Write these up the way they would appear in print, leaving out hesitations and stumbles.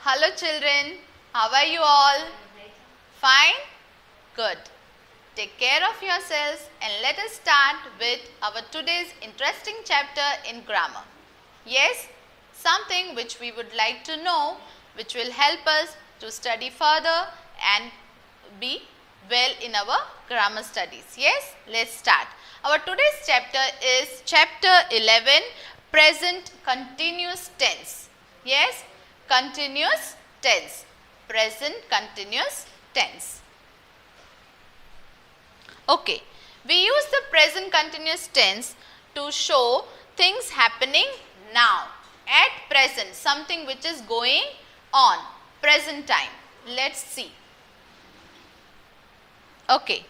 Hello children, how are you all? Fine? Good. Take care of yourselves and let us start with our today's interesting chapter in grammar. Yes, something which we would like to know, which will help us to study further and be well in our grammar studies. Yes, let's start. Our today's chapter is chapter 11, present continuous tense. Yes, continuous tense, present continuous tense. Okay, we use the present continuous tense to show things happening now, at present, something which is going on, present time. Let's see. Okay,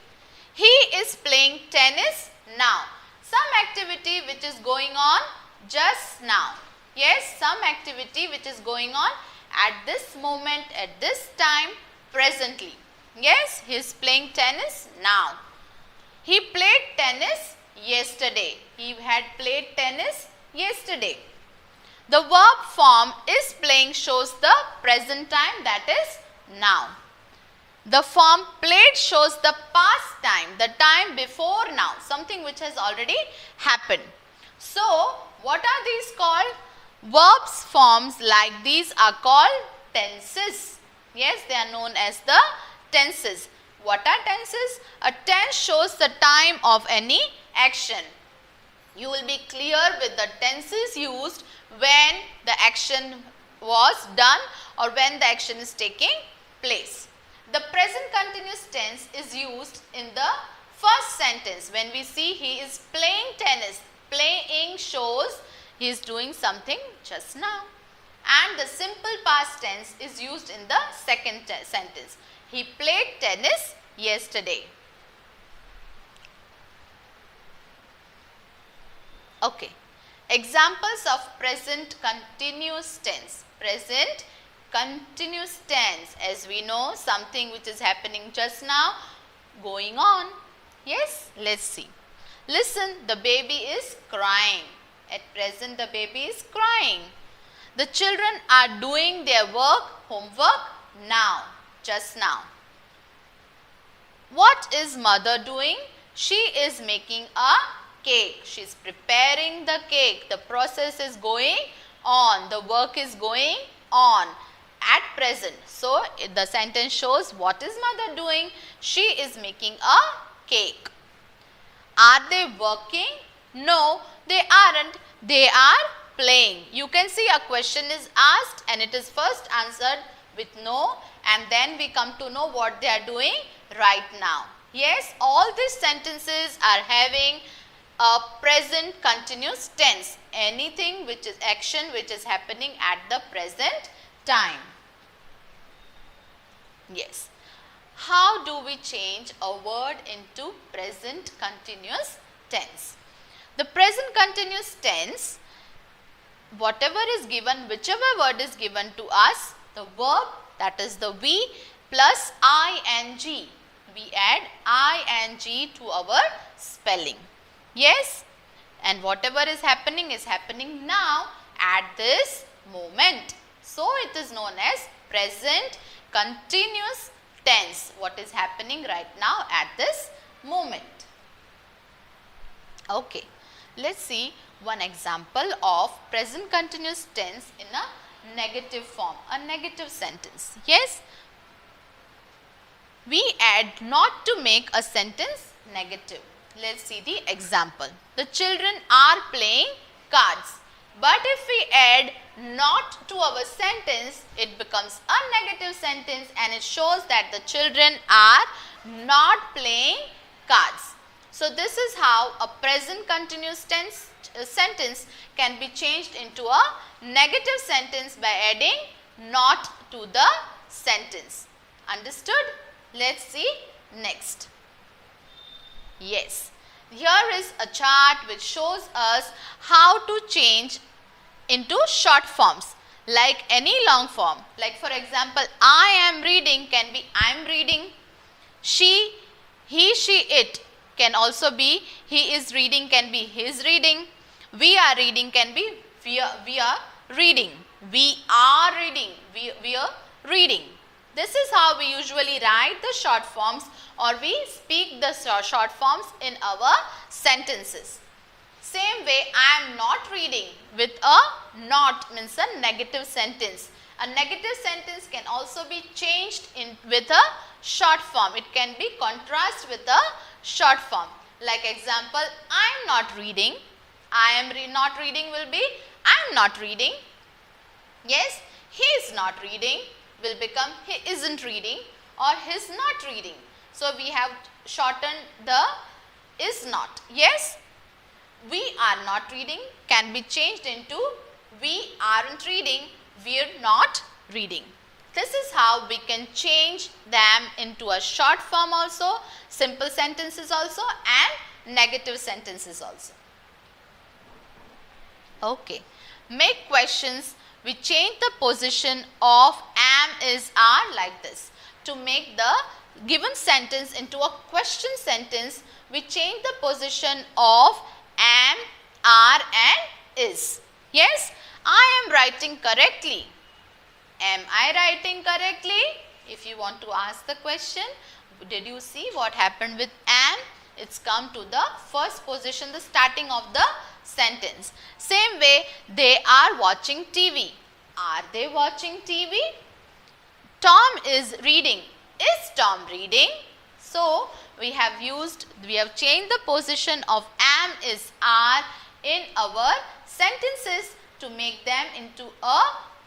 he is playing tennis now. Some activity which is going on just now. Yes, some activity which is going on at this moment, at this time, presently. Yes, he is playing tennis now. He played tennis yesterday. He had played tennis yesterday. The verb form is playing shows the present time, that is now. The form played shows the past time, the time before now, something which has already happened. So, what are these called? Verbs forms like these are called tenses. Yes, they are known as the tenses. What are tenses? A tense shows the time of any action. You will be clear with the tenses used when the action was done or when the action is taking place. The present continuous tense is used in the first sentence. When we see he is playing tennis, playing shows he is doing something just now. And the simple past tense is used in the second sentence. He played tennis yesterday. Okay. Examples of present continuous tense. Present continuous tense, as we know, something which is happening just now, going on. Yes, let's see. Listen, the baby is crying. At present, the baby is crying. The children are doing their work, homework now, just now. What is mother doing? She is making a cake. She is preparing the cake. The process is going on. The work is going on at present. So, the sentence shows what is mother doing? She is making a cake. Are they working? No, they aren't. They are playing. You can see a question is asked and it is first answered with no, and then we come to know what they are doing right now. Yes, all these sentences are having a present continuous tense. Anything which is action which is happening at the present time. Yes. How do we change a word into present continuous tense? The present continuous tense, whatever is given, whichever word is given to us, the verb, that is the we plus ing. We add ing to our spelling. Yes, and whatever is happening now at this moment. So, it is known as present continuous tense. What is happening right now at this moment. Okay, let's see one example of present continuous tense in a negative form, a negative sentence. Yes, we add not to make a sentence negative. Let's see the example. The children are playing cards. But if we add not to our sentence, it becomes a negative sentence and it shows that the children are not playing cards. So, this is how a present continuous tense sentence can be changed into a negative sentence by adding not to the sentence. Understood? Let's see next. Yes, here is a chart which shows us how to change into short forms like any long form. Like for example, I am reading can be I am reading. She, he, she, it can also be he is reading can be he is reading. We are reading can be we are reading. We are reading. We are reading. This is how we usually write the short forms, or we speak the short forms in our sentences. Same way, I am not reading with a not means a negative sentence. A negative sentence can also be changed with a short form. It can be contrast with a short form. Like example, I am not reading. I am not reading will be I am not reading. Yes, he is not reading will become he isn't reading, or he is not reading. So we have shortened the is not. Yes, we are not reading can be changed into we aren't reading, we're not reading. This is how we can change them into a short form also, simple sentences also, and negative sentences also. Okay, make questions. We change the position of am, is, are like this. To make the given sentence into a question sentence, we change the position of am, are and is. Yes, I am writing correctly. Am I writing correctly? If you want to ask the question, did you see what happened with am? It's come to the first position, the starting of the sentence. Same way, they are watching TV. Are they watching TV? Tom is reading. Is Tom reading? So, we have changed the position of am, is, are in our sentences to make them into a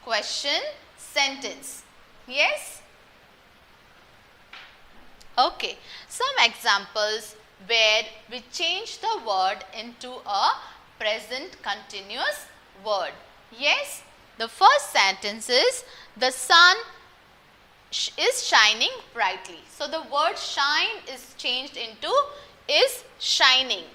question sentence. Yes? Okay. Some examples where we change the word into a present continuous word. Yes? The first sentence is the sun is shining brightly. So, the word shine is changed into is shining.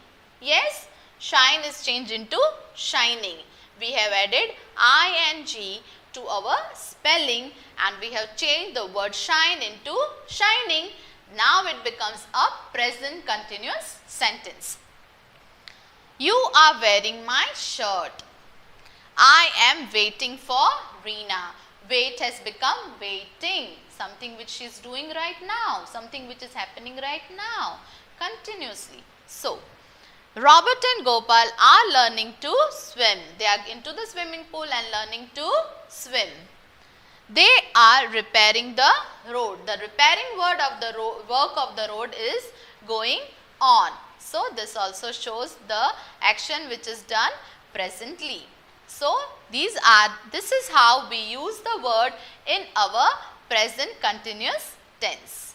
Yes? Shine is changed into shining. We have added ing to our spelling and we have changed the word shine into shining. Now it becomes a present continuous sentence. You are wearing my shirt. I am waiting for Reena. Wait has become waiting. Something which she is doing right now. Something which is happening right now. Continuously. So, Robert and Gopal are learning to swim. They are into the swimming pool and learning to swim. They are repairing the road. The repairing work of the road is going on. So, this also shows the action which is done presently. So, this is how we use the word in our present continuous tense.